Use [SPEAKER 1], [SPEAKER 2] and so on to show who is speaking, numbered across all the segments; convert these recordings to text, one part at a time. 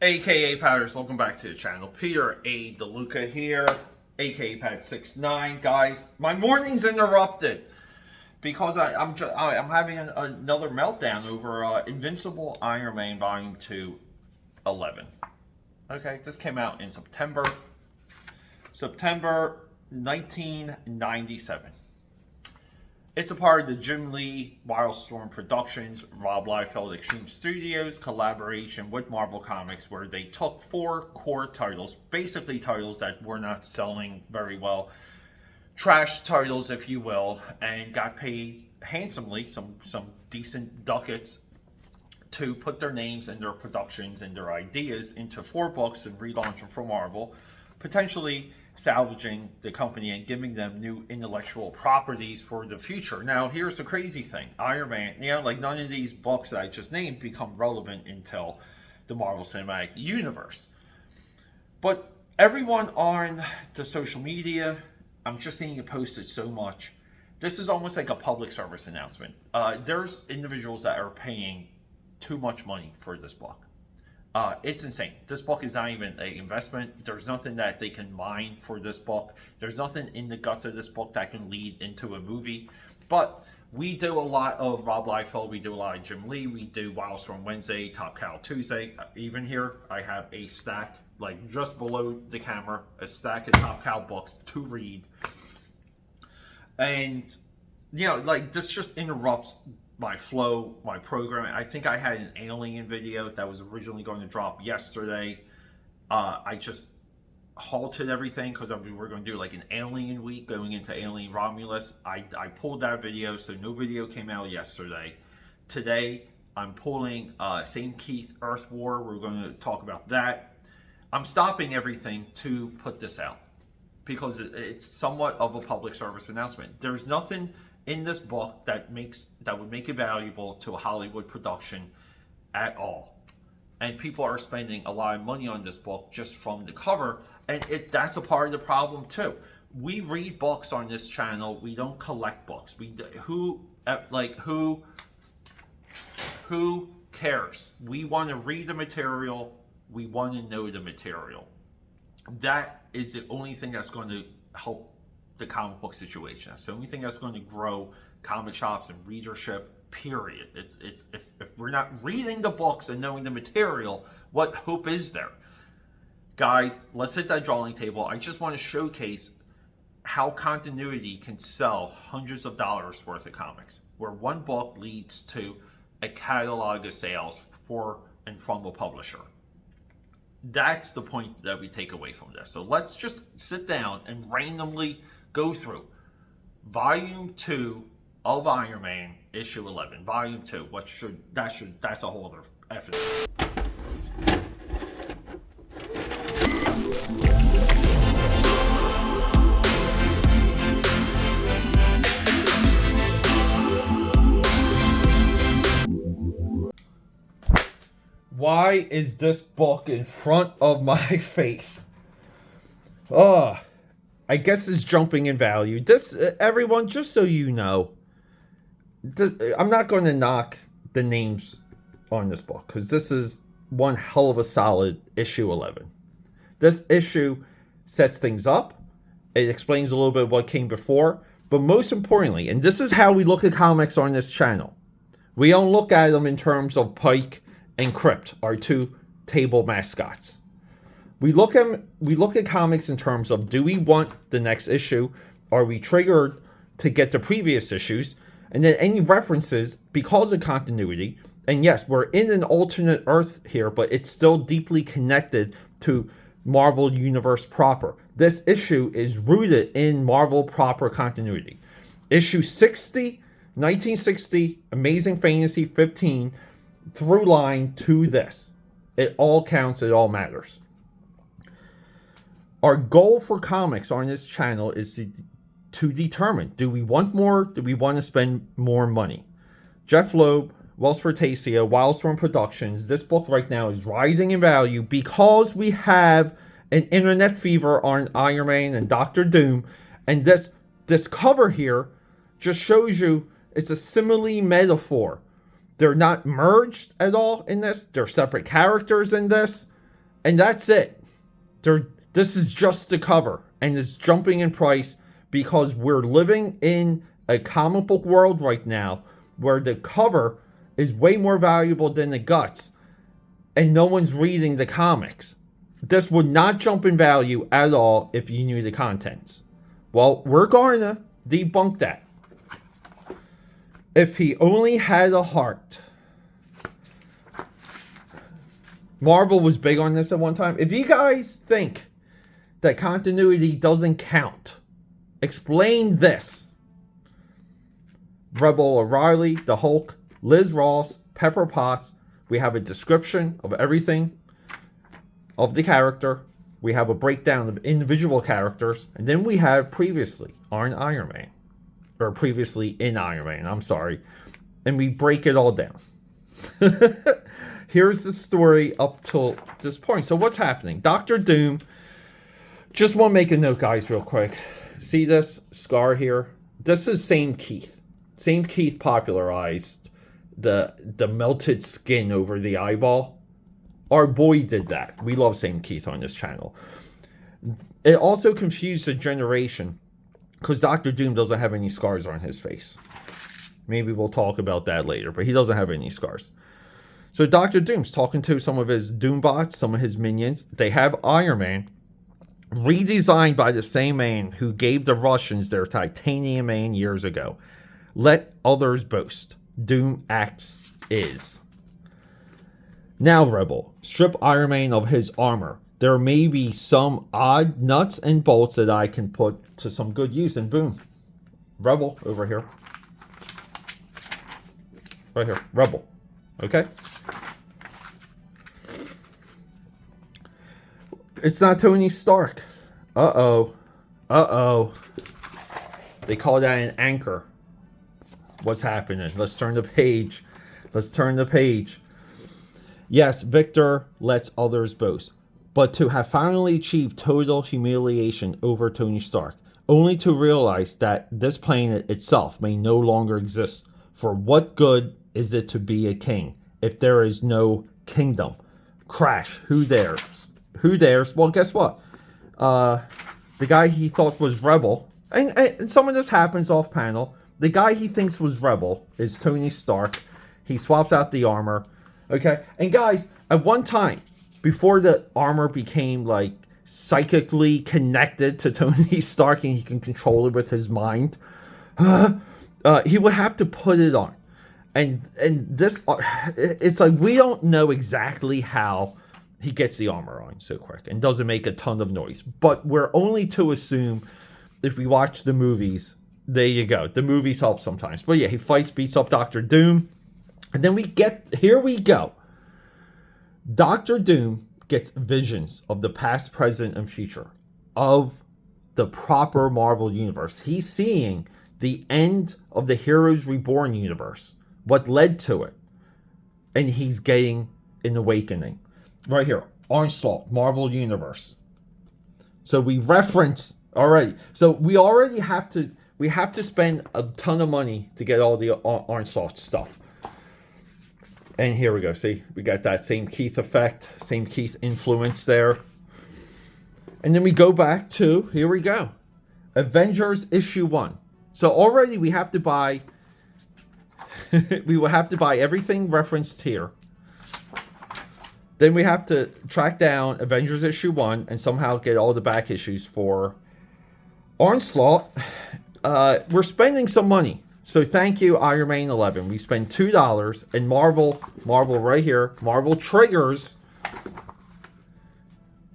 [SPEAKER 1] AKAPADers, welcome back to the channel. Peter A. DeLuca here, AKAPAD69. Guys, my morning's interrupted because I'm having another meltdown over Invincible Iron Man Volume 2 11. Okay, this came out in September 1997. It's a part of the Jim Lee Wildstorm Productions, Rob Liefeld Extreme Studios collaboration with Marvel Comics, where they took 4 core titles, basically titles that were not selling very well, trash titles if you will, and got paid handsomely, some decent ducats, to put their names and their productions and their ideas into 4 books and relaunch them for Marvel, potentially salvaging the company and giving them new intellectual properties for the future. Now, here's the crazy thing. Iron Man, like none of these books that I just named become relevant until the Marvel Cinematic Universe. But everyone on the social media, I'm just seeing it posted so much. This is almost like a public service announcement. There's individuals that are paying too much money for this book. It's insane. This book is not even an investment. There's nothing that they can mine for this book. There's nothing in the guts of this book that can lead into a movie. But we do a lot of Rob Liefeld. We do a lot of Jim Lee. We do Wildstorm Wednesday, Top Cow Tuesday. Even here, I have a stack, like just below the camera, a stack of Top Cow books to read. And, like this just interrupts my flow, my programming. I think I had an Alien video that was originally going to drop yesterday. I just halted everything because we were going to do like an Alien week going into Alien Romulus. I pulled that video, so no video came out yesterday. Today, I'm pulling Same Keith Earth War. We're going to talk about that. I'm stopping everything to put this out because it's somewhat of a public service announcement. There's nothing in this book that would make it valuable to a Hollywood production at all, and people are spending a lot of money on this book just from the cover, and that's a part of the problem too. We read books on this channel. We don't collect books. Who cares? We want to read the material. We want to know the material. That is the only thing that's going to help the comic book situation. It's the only thing that's going to grow comic shops and readership, period. If we're not reading the books and knowing the material, what hope is there? Guys, let's hit that drawing table. I just want to showcase how continuity can sell hundreds of dollars worth of comics, where one book leads to a catalog of sales for and from a publisher. That's the point that we take away from this. So let's just sit down and randomly go through Volume 2 of Iron Man, Issue 11. Volume 2. That's a whole other effort. Why is this book in front of my face? I guess it's jumping in value. This, everyone, just so you know, I'm not going to knock the names on this book because this is one hell of a solid issue 11. This issue sets things up. It explains a little bit of what came before. But most importantly, and this is how we look at comics on this channel, we don't look at them in terms of Pike and Crypt, our 2 table mascots. We look at comics in terms of, do we want the next issue? Are we triggered to get the previous issues? And then any references, because of continuity, and yes, we're in an alternate Earth here, but it's still deeply connected to Marvel Universe proper. This issue is rooted in Marvel proper continuity. Issue 60, 1960, Amazing Fantasy 15, through line to this. It all counts, it all matters. Our goal for comics on this channel is to determine, do we want more? Do we want to spend more money? Jeff Loeb, Wells Pertacia, Wildstorm Productions. This book right now is rising in value because we have an internet fever on Iron Man and Doctor Doom. And this cover here just shows you it's a simile metaphor. They're not merged at all in this. They're separate characters in this.
[SPEAKER 2] And that's it. This is just the cover. And it's jumping in price because we're living in a comic book world right now where the cover is way more valuable than the guts. And no one's reading the comics. This would not jump in value at all if you knew the contents. Well, we're going to debunk that. If he only had a heart. Marvel was big on this at one time. If you guys think that continuity doesn't count, explain this. Rebel O'Reilly, the Hulk, Liz Ross, Pepper Potts. We have a description of everything of the character. We have a breakdown of individual characters. And then we have previously on Iron Man. Or previously in Iron Man, I'm sorry. And we break it all down. Here's the story up till this point. So what's happening? Dr. Doom. Just want to make a note, guys, real quick. See this scar here? This is Sam Keith. Sam Keith popularized the melted skin over the eyeball. Our boy did that. We love Sam Keith on this channel. It also confused a generation because Dr. Doom doesn't have any scars on his face. Maybe we'll talk about that later, but he doesn't have any scars. So Dr. Doom's talking to some of his Doombots, some of his minions. They have Iron Man, redesigned by the same man who gave the Russians their Titanium Man years ago. Let others boast. Doom acts is. Now, Rebel, strip Iron Man of his armor. There may be some odd nuts and bolts that I can put to some good use. And boom. Rebel over here. Right here. Rebel. Okay? It's not Tony Stark. Uh-oh. Uh-oh. They call that an anchor. What's happening? Let's turn the page. Let's turn the page. Yes, Victor lets others boast. But to have finally achieved total humiliation over Tony Stark, only to realize that this planet itself may no longer exist. For what good is it to be a king if there is no kingdom? Crash. Who dares? Who dares? Well, guess what? The guy he thought was Rebel, and some of this happens off panel. The guy he thinks was Rebel is Tony Stark. He swaps out the armor. Okay? And guys, at one time, before the armor became like psychically connected to Tony Stark and he can control it with his mind, he would have to put it on. And this, it's like we don't know exactly how he gets the armor on so quick and doesn't make a ton of noise. But we're only to assume if we watch the movies, there you go. The movies help sometimes. But yeah, he fights, beats up Dr. Doom. And then here we go. Dr. Doom gets visions of the past, present, and future of the proper Marvel universe. He's seeing the end of the Heroes Reborn universe, what led to it. And he's getting an awakening. Right here, Onslaught, Marvel Universe. So we reference already. So we already have to spend a ton of money to get all the Onslaught stuff. And here we go. See, we got that same Keith effect, same Keith influence there. And then we go back to, here we go, Avengers issue 1. So already we have to buy, we will have to buy everything referenced here. Then we have to track down Avengers issue 1 and somehow get all the back issues for Onslaught. We're spending some money. So thank you, Iron Man 11. We spend $2 and Marvel right here. Marvel triggers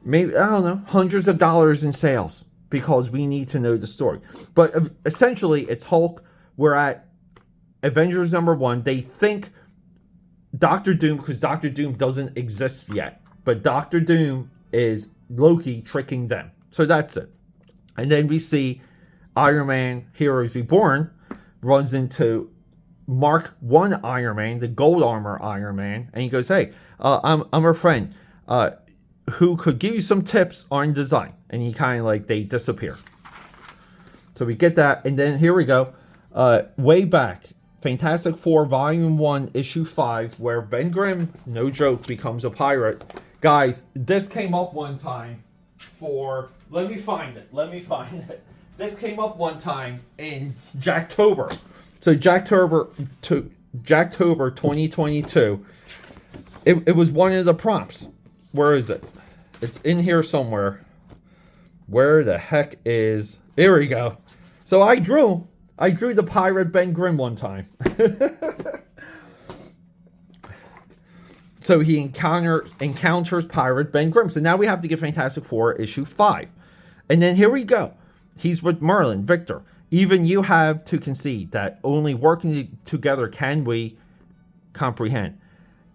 [SPEAKER 2] maybe, I don't know, hundreds of dollars in sales because we need to know the story. But essentially, it's Hulk. We're at Avengers #1. They think Doctor Doom, because Doctor Doom doesn't exist yet. But Doctor Doom is Loki tricking them. So that's it. And then we see Iron Man Heroes Reborn runs into Mark 1 Iron Man, the gold armor Iron Man, and he goes, hey, I'm a friend who could give you some tips on design. And he kind of like, they disappear. So we get that, and then here we go. Way back, Fantastic Four Volume 1, Issue 5, where Ben Grimm, no joke, becomes a pirate. Guys, this came up one time for... Let me find it. This came up one time in Jacktober. So Jacktober 2022. It was one of the prompts. Where is it? It's in here somewhere. Where the heck is... Here we go. So I drew the pirate Ben Grimm one time. So he encounters pirate Ben Grimm. So now we have to get Fantastic Four issue 5. And then here we go. He's with Merlin, Victor. Even you have to concede that only working together can we comprehend.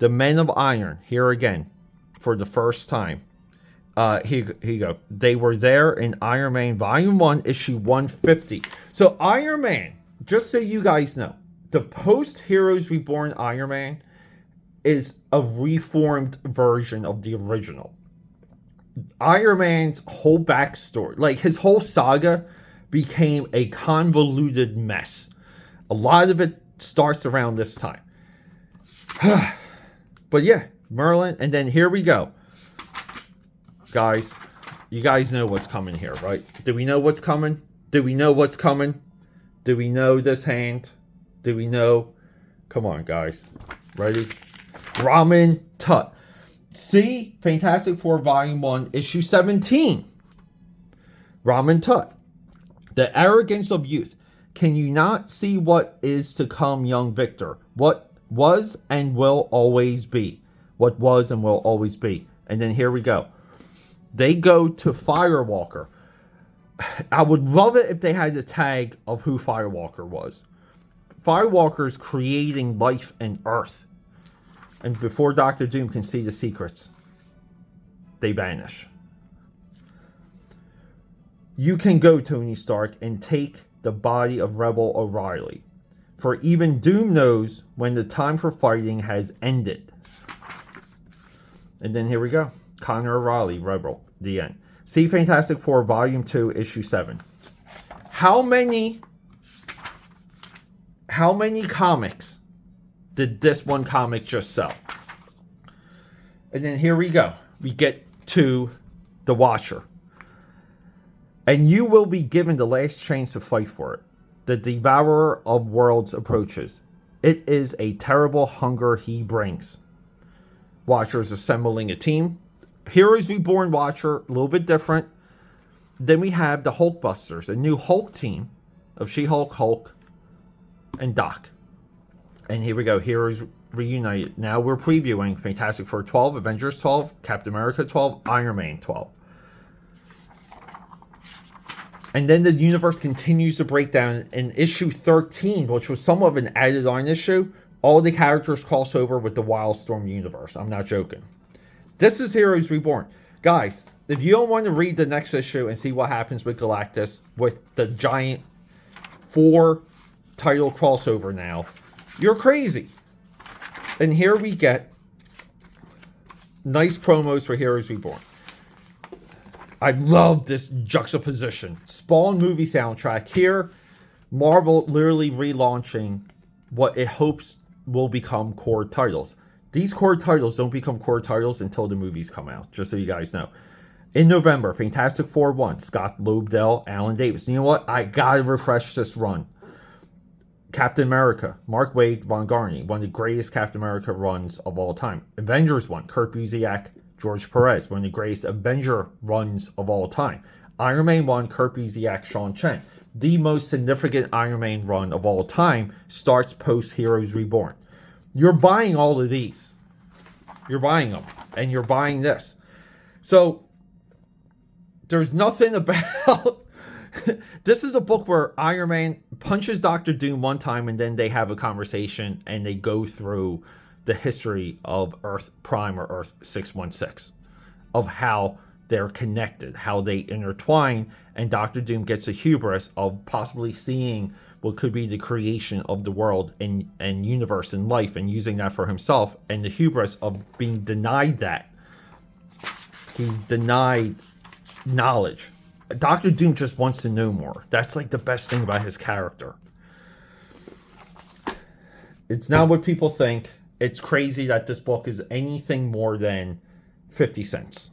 [SPEAKER 2] The Men of Iron, here again, for the first time. Here you go. They were there in Iron Man Volume 1, issue 150. So Iron Man, just so you guys know, the post-Heroes Reborn Iron Man is a reformed version of the original. Iron Man's whole backstory, like his whole saga, became a convoluted mess. A lot of it starts around this time. But yeah, Merlin, and then here we go. Guys, you guys know what's coming here, right? Do we know what's coming? Do we know what's coming? Do we know this hand? Do we know? Come on, guys. Ready? Ramen Tut. See Fantastic Four Volume 1, Issue 17. Ramen Tut. The arrogance of youth. Can you not see what is to come, young Victor? What was and will always be. What was and will always be. And then here we go. They go to Firewalker. I would love it if they had the tag of who Firewalker was. Firewalker's creating life and Earth. And before Doctor Doom can see the secrets, they vanish. You can go, Tony Stark, and take the body of Rebel O'Reilly. For even Doom knows when the time for fighting has ended. And then here we go. Connor O'Reilly, Rebel, the end. See Fantastic Four, Volume 2, Issue 7. How many comics did this one comic just sell? And then here we go. We get to the Watcher. And you will be given the last chance to fight for it. The Devourer of Worlds approaches. It is a terrible hunger he brings. Watcher's assembling a team. Heroes Reborn Watcher, a little bit different. Then we have the Hulkbusters, a new Hulk team of She-Hulk, Hulk, and Doc. And here we go, Heroes Reunited. Now we're previewing Fantastic Four 12, Avengers 12, Captain America 12, Iron Man 12. And then the universe continues to break down in issue 13, which was somewhat of an added on issue. All the characters cross over with the Wildstorm universe. I'm not joking. This is Heroes Reborn. Guys, if you don't want to read the next issue and see what happens with Galactus, with the giant 4-title crossover now, you're crazy. And here we get nice promos for Heroes Reborn. I love this juxtaposition. Spawn movie soundtrack. Here, Marvel literally relaunching what it hopes will become core titles. These core titles don't become core titles until the movies come out, just so you guys know. In November, Fantastic Four 1, Scott Lobdell, Alan Davis. You know what? I gotta refresh this run. Captain America, Mark Waid, Ron Garney, one of the greatest Captain America runs of all time. Avengers 1, Kurt Busiek, George Perez, one of the greatest Avenger runs of all time. Iron Man 1, Kurt Busiek, Sean Chen. The most significant Iron Man run of all time starts post Heroes Reborn. You're buying all of these. You're buying them. And you're buying this. So, there's nothing about... This is a book where Iron Man punches Doctor Doom one time and then they have a conversation and they go through the history of Earth Prime or Earth 616. Of how they're connected, how they intertwine, and Doctor Doom gets a hubris of possibly seeing what could be the creation of the world and universe and life and using that for himself, and the hubris of being denied that. He's denied knowledge. Doctor Doom just wants to know more. That's like the best thing about his character. It's not what people think. It's crazy that this book is anything more than 50 cents.